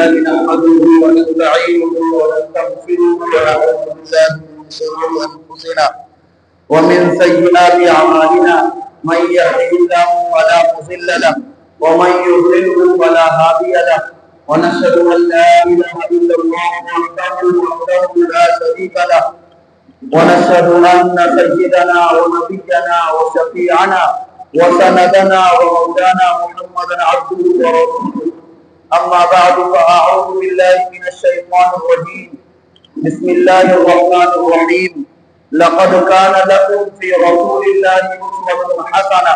لله نحمده ونستعينه ونستغفره ونعوذ بالله من شرور أنفسنا ومن سيئات أعمالنا من يهده الله فلا مضل له ومن يضلل فلا هادي له ونشهد أن لا إله إلا الله وحده لا شريك له ونشهد أن سيدنا ونبينا وشفيعنا وسندنا ومولانا محمدا عبده ورسوله أما بعد فأعوذ بالله من الشيطان الرجيم بسم الله الرحمن الرحيم لقد كان لكم في رسول الله أسوة حسنة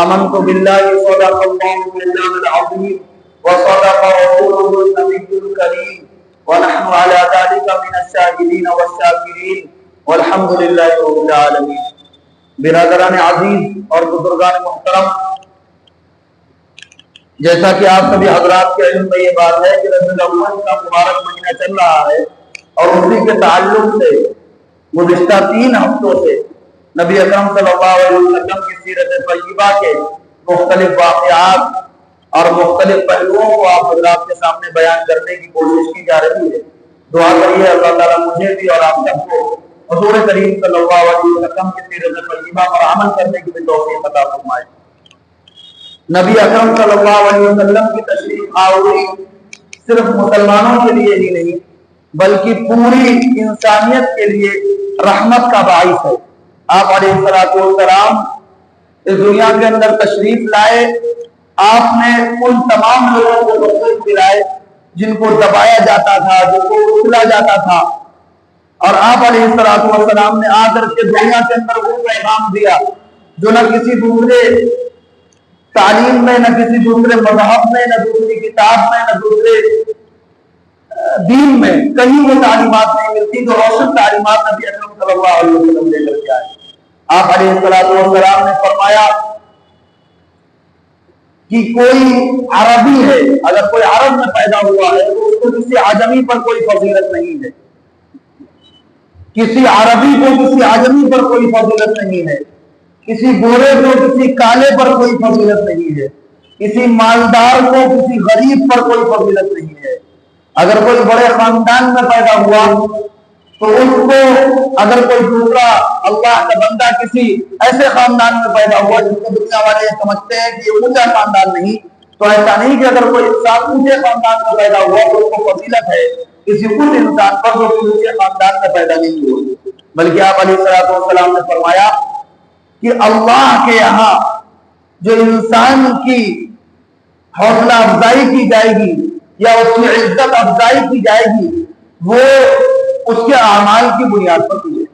آمنت بالله صدق الله مولانا العظيم وصدق رسوله النبي الكريم ونحن على ذلك من الشاهدين والشاكرين والحمد لله رب العالمين. برادران عزیز اور بزرگان محترم، جیسا کہ آپ سبھی حضرات کے علم میں یہ بات ہے کہ ربیع الاول کا مبارک مہینہ چل رہا ہے اور اسی کے تعلق سے گزشتہ 3 ہفتوں سے نبی اکرم صلی اللہ علیہ وسلم کی سیرت طیبہ کے مختلف واقعات اور مختلف پہلوؤں کو آپ حضرات کے سامنے بیان کرنے کی کوشش کی جا رہی ہے. دعا کریے اللہ تعالیٰ مجھے بھی اور آپ سب کو حضور کریم صلی اللہ علیہ وسلم کی سیرت طیبہ پر عمل کرنے کی بھی توفیق عطا فرمائے. نبی اکرم صلی اللہ علیہ وسلم کی تشریف آوری صرف مسلمانوں کے لیے ہی نہیں بلکہ پوری انسانیت کے لیے رحمت کا باعث ہے. آپ علیہ السلام اس دنیا کے اندر تشریف لائے. آپ نے ان تمام لوگوں کو بخشش دلائے جن کو دبایا جاتا تھا، جن کو کچلا جاتا تھا، اور آپ علیہ السلام نے آ کر کے دنیا کے اندر وہ پیغام دیا جو نہ کسی دوسرے تعلیم میں، نہ کسی دوسرے مذہب میں، نہ دوسری کتاب میں، نہ دوسرے دین میں کہیں وہ تعلیمات نہیں ملتی. جو روشن تعلیمات نبی اکرم صلی اللہ علیہ وسلم لے کر کے آئے. آپ علیہ السلام نے فرمایا کہ کوئی عربی ہے، اگر کوئی عرب میں پیدا ہوا ہے تو اس کو کسی عجمی پر کوئی فضیلت نہیں ہے. کسی عربی کو کسی عجمی پر کوئی فضیلت نہیں ہے. کسی گورے کو کسی کالے پر کوئی فضیلت نہیں ہے. کسی مالدار کو کسی غریب پر کوئی فضیلت نہیں ہے. اگر کوئی بڑے خاندان میں پیدا ہوا تو اس کو، اگر کوئی دوسرا اللہ کا بندہ کسی ایسے خاندان میں پیدا ہوا جس کو دنیا والے سمجھتے ہیں کہ یہ اونچا خاندان نہیں، تو ایسا نہیں کہ اگر کوئی انسان اونچے خاندان میں پیدا ہوا تو اس کو فضیلت ہے کسی اونچے انسان پر جو اونچے خاندان میں پیدا نہیں ہوا. بلکہ آپ علیہ السلام نے فرمایا کہ اللہ کے یہاں جو انسان کی حوصلہ افزائی کی جائے گی یا اس کی عزت افزائی کی جائے گی وہ اس کے اعمال کی بنیاد پر کی جائے.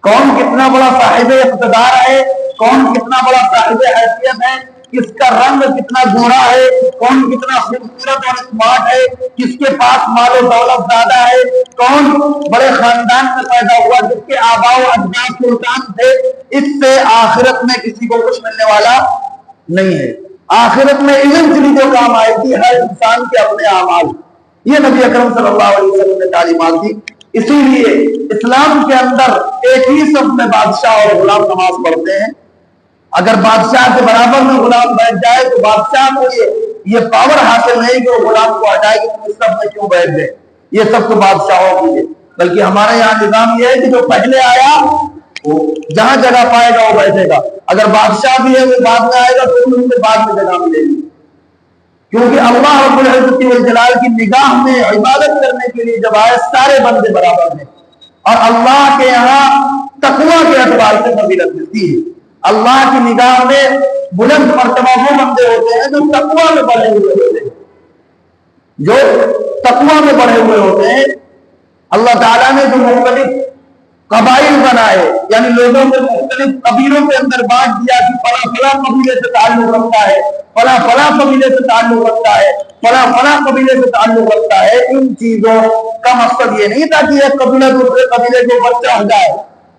کون کتنا بڑا صاحب اقتدار ہے، کون کتنا بڑا صاحب حیثیت ہے، کس کا رنگ کتنا گورا ہے، کون کتنا خوبصورت اور اسمارٹ ہے، کس کے پاس مال و دولت زیادہ ہے، کون بڑے خاندان میں پیدا ہوا جس کے آباء و اجداد سلطان تھے، اس سے آخرت میں کسی کو کچھ ملنے والا نہیں ہے. آخرت میں ایونچولی جو کام آئے گی ہر انسان کے اپنے اعمال. یہ نبی اکرم صلی اللہ علیہ وسلم نے تعلیمات دی. اسی لیے اسلام کے اندر ایک ہی صف میں بادشاہ اور غلام نماز پڑھتے ہیں. اگر بادشاہ کے برابر میں غلام بیٹھ جائے تو بادشاہ کو یہ پاور حاصل نہیں کہ وہ غلام کو ہٹائے کہ تم اس صف میں کیوں بیٹھ گئے. یہ سب تو بادشاہوں کی ہے. بلکہ ہمارے یہاں نظام یہ ہے کہ جو پہلے آیا وہ جہاں جگہ پائے گا وہ بیٹھے گا. اگر بادشاہ بھی ہے وہ بعد میں آئے گا تو ان سے بعد میں جگہ ملے گی. کیونکہ اللہ رب العزت والجلال کی نگاہ میں عبادت کرنے کے لیے جب آئے سارے بندے برابر ہیں. اور اللہ کے یہاں تقویٰ کے اعتبار سے فضیلت ملتی ہے. اللہ کی نگاہ میں بلند مرتبہ وہ بندے ہوتے ہیں جو تقویٰ میں بڑھے ہوئے ہوتے ہیں، جو تقویٰ میں بڑھے ہوئے ہوتے ہیں. اللہ تعالیٰ نے جو مختلف قبائل بنائے، یعنی لوگوں کو مختلف قبیلوں کے اندر بانٹ دیا کہ فلاں فلاں قبیلے سے تعلق رکھتا ہے، فلاں فلاں قبیلے سے تعلق رکھتا ہے، فلاں فلاں قبیلے سے تعلق رکھتا ہے. ان چیزوں کا مقصد یہ نہیں تھا کہ ایک قبیلہ دوسرے قبیلے کو بچہ ہو جائے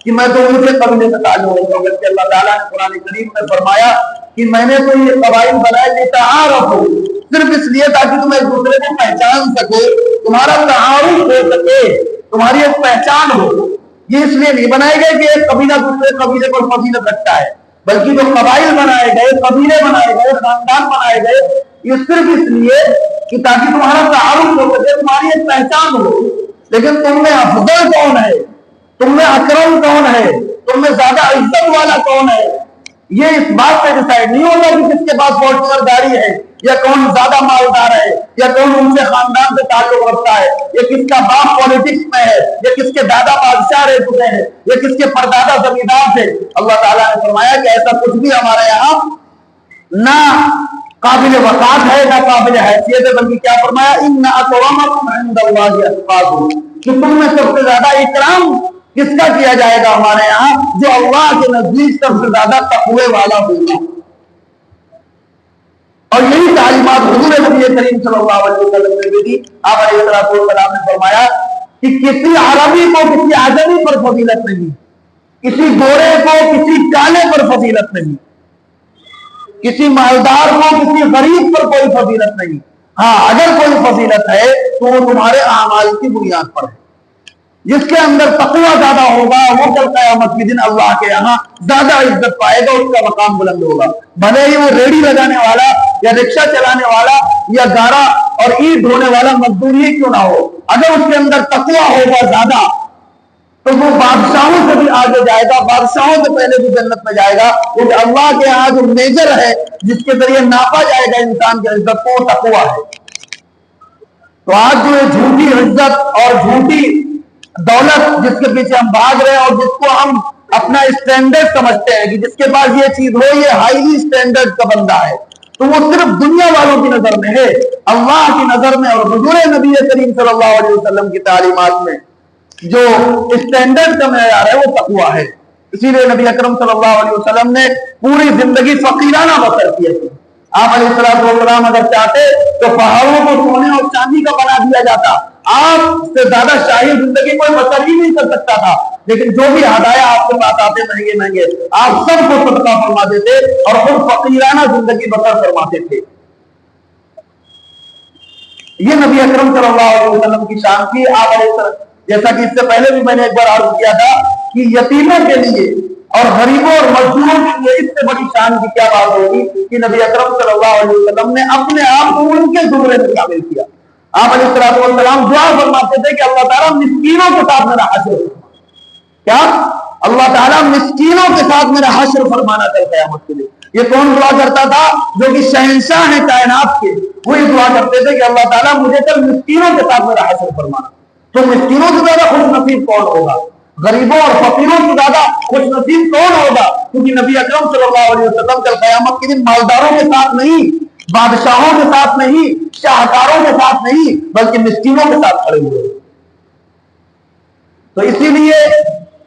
کہ میں تو اونچے قبیلے سے تعلق رکھتا ہوں. بلکہ اللہ تعالیٰ نے قرآن کریم میں فرمایا کہ میں نے تو یہ قبائل بنائے لتعارفوا، صرف اس لیے تاکہ تم ایک دوسرے کو پہچان سکو، تمہارا تعارف ہو سکے، تمہاری ایک پہچان ہو. یہ اس لیے نہیں بنائے گئے کہ ایک قبیلہ دوسرے قبیلے پر فضیلت رکھتا ہے، بلکہ جو قبائل بنائے گئے، قبیلے بنائے گئے، خاندان بنائے گئے، یہ صرف اس لیے کہ تاکہ تمہارا تعارف ہو سکے، تمہاری ایک پہچان ہو. لیکن تم میں افضل کون ہے، تم میں اکرم کون ہے، تم میں زیادہ عزت والا کون ہے، یہ اس بات پہ ڈیسائیڈ نہیں ہوگا کہ کس کے پاس فارچونر گاڑی ہے، یا کون زیادہ مالدار ہے، یا کون ان سے خاندان سے تعلق رکھتا ہے، یا کس کا باپ پالیٹکس میں ہے، یا کس کے دادا بادشاہ رہ چکے ہیں، یا کس کے پردادا زمیندار تھے. اللہ تعالیٰ نے فرمایا کہ ایسا کچھ بھی ہمارے یہاں نہ قابل وقات ہے نہ قابل حیثیت ہے، بلکہ کیا فرمایا ان اکرمکم عند اللہ اتقاکم، کہ تم میں سب سے زیادہ اکرام کس کا کیا جائے گا ہمارے یہاں، جو اللہ کے نزدیک سب سے زیادہ تقوی والا ہوگا. اور یہی تعلیمات حضور نبی کریم صلی اللہ علیہ وسلم نے بھی دی. آپ علیہ السلام نے فرمایا کہ کسی عربی کو کسی عجمی پر فضیلت نہیں، کسی گورے کو کسی کالے پر فضیلت نہیں، کسی مالدار کو کسی غریب پر کوئی فضیلت نہیں. ہاں اگر کوئی فضیلت ہے تو وہ تمہارے اعمال کی بنیاد پر ہے. جس کے اندر تقوی زیادہ ہوگا وہ کل قیامت کے دن اللہ کے یہاں زیادہ عزت پائے گا، اس کا مقام بلند ہوگا. بھلے ہی وہ ریڑھی لگانے والا یا رکشہ چلانے والا یا گارا اور اینٹ ڈھونے والا مزدور ہی کیوں نہ ہو، اگر اس کے اندر تقوی ہوگا زیادہ تو وہ بادشاہوں سے بھی آگے جائے گا، بادشاہوں سے پہلے بھی جنت میں جائے گا. کیونکہ اللہ کے یہاں جو میجر ہے جس کے ذریعے ناپا جائے گا انسان کی عزت کو، وہ تقوی ہے. تو آج جو یہ جھوٹی عزت اور جھوٹی دولت جس کے پیچھے ہم بھاگ رہے ہیں اور جس کو ہم اپنا اسٹینڈرڈ سمجھتے ہیں کہ جس کے پاس یہ چیز ہو یہ ہائیلی اسٹینڈرڈ کا بندہ ہے، تو وہ صرف دنیا والوں کی نظر میں ہے. اللہ کی نظر میں اور حضور نبی کریم صلی اللہ علیہ وسلم کی تعلیمات میں جو اسٹینڈرڈ کا معیار ہے وہ تقوی ہے. اسی لیے نبی اکرم صلی اللہ علیہ وسلم نے پوری زندگی فقیرانہ بسر کی تھی. آپ علیہ السلام اگر چاہتے تو پہاڑوں کو سونے اور چاندی کا بنا دیا جاتا، آپ سے زیادہ شاہی زندگی کوئی بسر ہی نہیں کر سکتا تھا. لیکن جو بھی ہدایا آپ کے پاس آتے مہنگے مہنگے، آپ سب کو صدقہ فرما دیتے اور خود فقیرانہ زندگی بسر فرماتے تھے. یہ نبی اکرم صلی اللہ علیہ وسلم کی شان تھی. آپ علیہ السلام جیسا کہ اس سے پہلے بھی میں نے ایک بار عرض کیا تھا کہ یتیموں کے لیے اور غریبوں اور مزدوروں کے لیے اس سے بڑی شان کی کیا بات ہوگی کہ نبی اکرم صلی اللہ علیہ وسلم نے اپنے آپ کو ان کے زمرے میں شامل کیا. آپ علیہ السلام دعا فرماتے تھے کہ اللہ تعالیٰ مسکینوں کے ساتھ میرا حشر فرما. کیا اللہ تعالیٰ مسکینوں کے ساتھ میرا حشر فرمانا چاہتا ہے قیامت کے لیے. یہ کون دعا کرتا تھا؟ جو کہ شہنشاہ ہیں کائنات کے، وہی دعا کرتے تھے کہ اللہ تعالیٰ مجھے کل مسکینوں کے ساتھ میرا حشر فرمانا. تو مسکینوں سے زیادہ خوش نصیب کون ہوگا؟ غریبوں اور فقیروں سے زیادہ خوش نصیب کون ہوگا؟ کیونکہ نبی اکرم صلی اللہ علیہ وسلم کل قیامت کے دن مالداروں کے ساتھ نہیں، بادشاہوں کے ساتھ نہیں، شاہکاروں کے ساتھ نہیں، بلکہ مسکینوں کے ساتھ کھڑے ہوئے. تو اسی لیے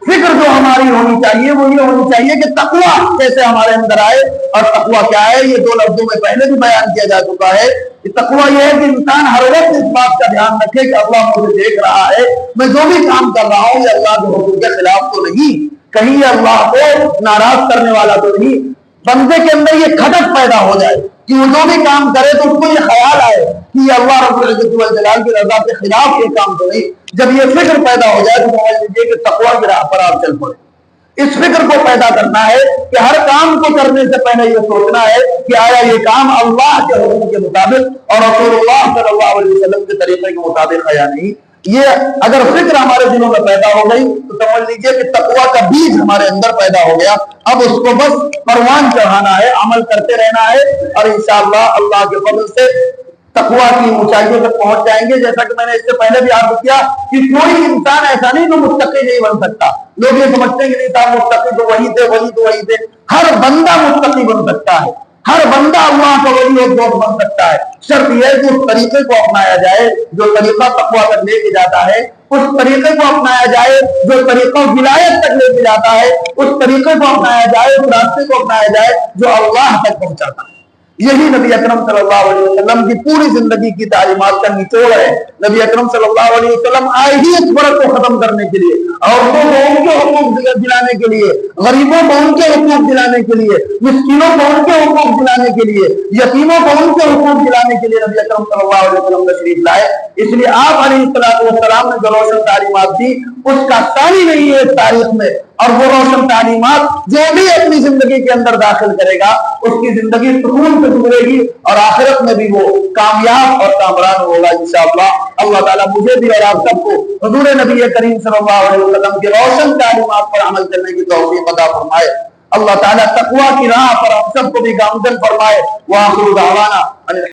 فکر جو ہماری ہونی چاہیے وہ یہ ہونی چاہیے کہ تقوی کیسے ہمارے اندر آئے. اور تقوی کیا ہے یہ دو لفظوں میں پہلے بھی بیان کیا جا چکا ہے. تقوی یہ ہے کہ انسان ہر وقت اس بات کا دھیان رکھے کہ اللہ مجھے دیکھ رہا ہے، میں جو بھی کام کر رہا ہوں یہ اللہ کے حکم کے خلاف تو نہیں، کہیں یہ اللہ کو ناراض کرنے والا تو نہیں. بندے کے اندر یہ کھٹک پیدا ہو جائے کہ وہ جو بھی کام کرے تو اس کو یہ خیال آئے کہ یہ اللہ رب العزت والجلال کی رضا کے خلاف یہ کام تو نہیں. جب یہ فکر پیدا ہو جائے تو سمجھ لیجیے کہ تقوی کی راہ پر آپ چل پڑے. اس فکر کو پیدا کرنا ہے کہ ہر کام کو کرنے سے پہلے یہ سوچنا ہے کہ آیا یہ کام اللہ کے حکم کے مطابق اور رسول اللہ صلی اللہ علیہ وسلم کے طریقے کے مطابق ہے یا نہیں. یہ اگر فکر ہمارے دلوں میں پیدا ہو گئی تو سمجھ لیجیے کہ تقوی کا بیج ہمارے اندر پیدا ہو گیا. اب اس کو بس پروان چڑھانا ہے، عمل کرتے رہنا ہے اور انشاءاللہ اللہ کے فضل سے تقوی کی اونچائیوں تک پہنچ جائیں گے. جیسا کہ میں نے اس سے پہلے بھی عرض کیا کہ کوئی انسان ایسا نہیں جو متقی نہیں بن سکتا. لوگ یہ سمجھتے ہیں کہ نہیں صاحب متقی تو وہی تھے، وہی تو وہی تھے. ہر بندہ متقی بن سکتا ہے، ہر بندہ اللہ کا ولی اور دوست بن سکتا ہے. شرط یہ ہے کہ اس طریقے کو اپنایا جائے جو طریقہ تقوی تک لے کے جاتا ہے، اس طریقے کو اپنایا جائے جو طریقہ ولایت تک لے کے جاتا ہے، اس طریقے کو اپنایا جائے، اس راستے کو اپنایا جائے جو اللہ تک پہنچاتا ہے. یہی نبی اکرم صلی اللہ علیہ وسلم کی پوری زندگی کی تعلیمات کا نچوڑ ہے. نبی اکرم صلی اللہ علیہ وسلم آئے ہی اس فرق کو ختم کرنے کے لیے، عورتوں کو ان کے حقوق دلانے کے لیے، غریبوں کو ان کے حقوق دلانے کے لیے، مسکینوں کو ان کے حقوق دلانے کے لیے، یتیموں کو ان کے حقوق دلانے کے لیے نبی اکرم صلی اللہ علیہ وسلم تشریف لائے. اس لیے آپ علیہ السلام نے جو روشن تعلیمات دی اس کا ثانی نہیں ہے اس تاریخ میں اور وہ روشن تعلیمات جو بھی اپنی زندگی کے اندر داخل کرے گا اس کی زندگی سکون سے گزرے گی اور آخرت میں بھی وہ کامیاب اور کامران ہوگا انشاءاللہ۔ اللہ تعالیٰ مجھے بھی اور آپ سب کو حضور نبی کریم صلی اللہ علیہ وسلم کی روشن تعلیمات پر عمل کرنے کی توفیق عطا فرمائے۔ اللہ تعالیٰ تقوی کی راہ پر ہم سب کو بھی گامزن فرمائے۔ وآخر دعوانا